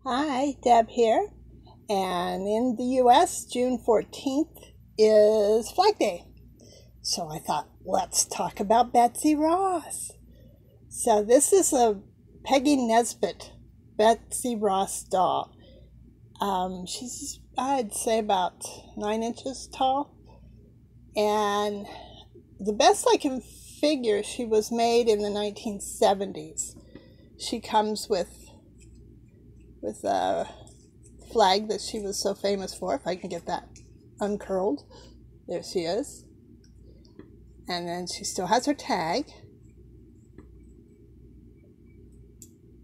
Hi, Deb here. And in the US, June 14th is Flag Day. So I thought, let's talk about Betsy Ross. So this is a Peggy Nesbitt Betsy Ross doll. She's, I'd say, about 9 inches tall. And the best I can figure, she was made in the 1970s. She comes with a flag that she was so famous for, if I can get that uncurled. There she is. And then she still has her tag.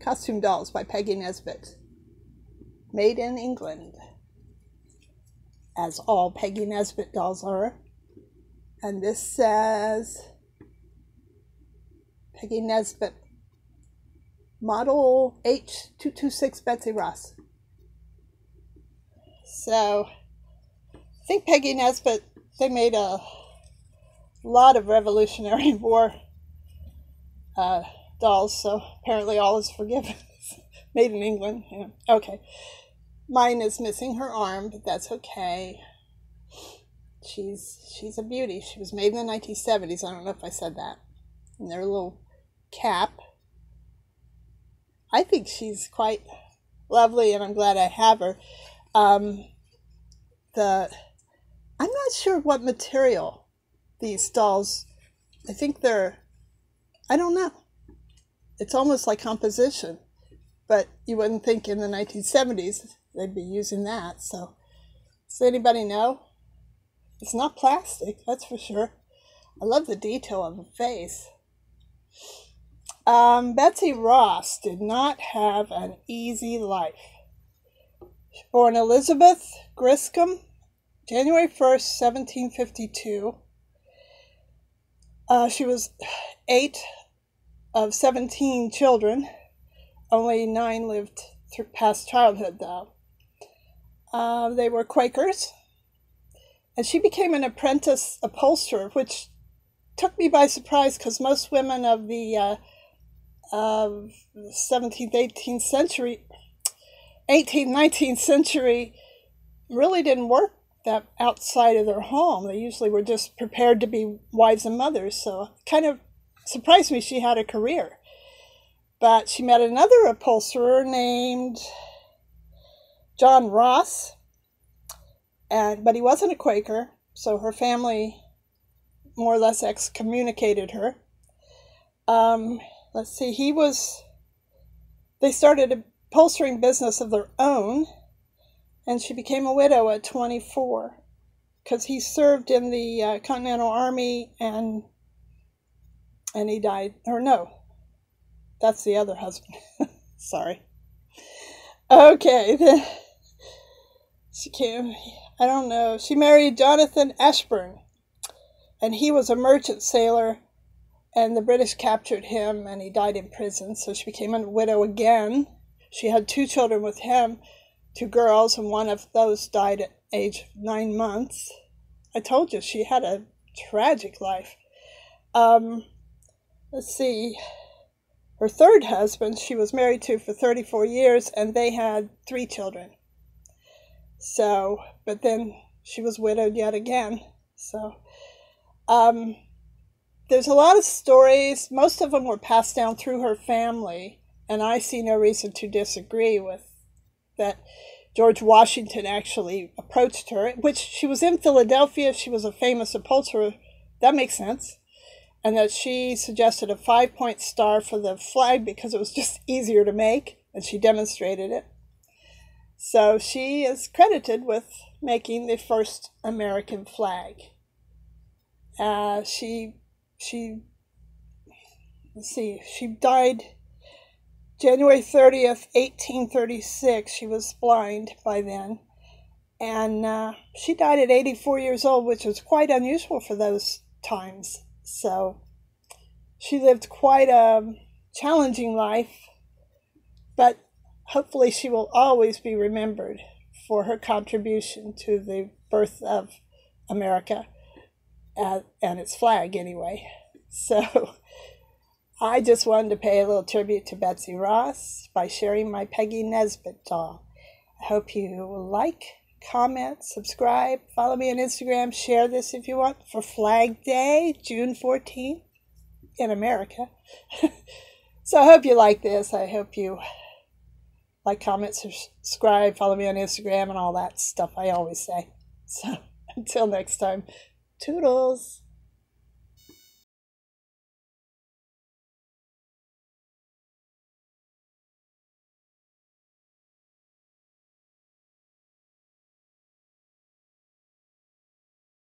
Costume Dolls by Peggy Nesbitt. Made in England, as all Peggy Nesbitt dolls are. And this says Peggy Nesbitt, Model H226 Betsy Ross. So I think Peggy Nesbitt, they made a lot of Revolutionary War dolls, so apparently all is forgiven. Made in England. Yeah. Okay. Mine is missing her arm, but that's okay. She's a beauty. She was made in the 1970s. I don't know if I said that. And their little cap. I think she's quite lovely, and I'm glad I have her. I'm not sure what material these dolls. I think I don't know. It's almost like composition, but you wouldn't think in the 1970s they'd be using that. So, does anybody know? It's not plastic, that's for sure. I love the detail of the face. Betsy Ross did not have an easy life. Born Elizabeth Griscom, January 1st, 1752. She was 8 of 17 children. Only 9 lived past childhood, though. They were Quakers. And she became an apprentice upholsterer, which took me by surprise because most women of the 17th, 18th century, 18th, 19th century really didn't work that outside of their home. They usually were just prepared to be wives and mothers. So it kind of surprised me she had a career. But she met another upholsterer named John Ross, but he wasn't a Quaker, so her family more or less excommunicated her. Let's see, they started a upholstering business of their own, and she became a widow at 24 because he served in the Continental Army and he died. Or no, that's the other husband. Sorry. Okay, then I don't know, she married Jonathan Ashburn, and he was a merchant sailor, and the British captured him, and he died in prison, so she became a widow again. She had 2 children with him, 2 girls, and one of those died at age 9 months. I told you, she had a tragic life. Let's see, her third husband she was married to for 34 years, and they had 3 children. So, but then she was widowed yet again. So, there's a lot of stories. Most of them were passed down through her family, and I see no reason to disagree with that. George Washington actually approached her, which she was in Philadelphia. She was a famous upholsterer. That makes sense. And that she suggested a 5-point star for the flag because it was just easier to make, and she demonstrated it. So she is credited with making the first American flag. She died January 30th, 1836. She was blind by then. And she died at 84 years old, which was quite unusual for those times. So she lived quite a challenging life, but hopefully she will always be remembered for her contribution to the birth of America and its flag anyway. So I just wanted to pay a little tribute to Betsy Ross by sharing my Peggy Nesbitt doll. I hope you like, comment, subscribe, follow me on Instagram, share this if you want for Flag Day, June 14th in America. So I hope you like this. I hope you like, comment, subscribe, follow me on Instagram and all that stuff I always say. So until next time, toodles.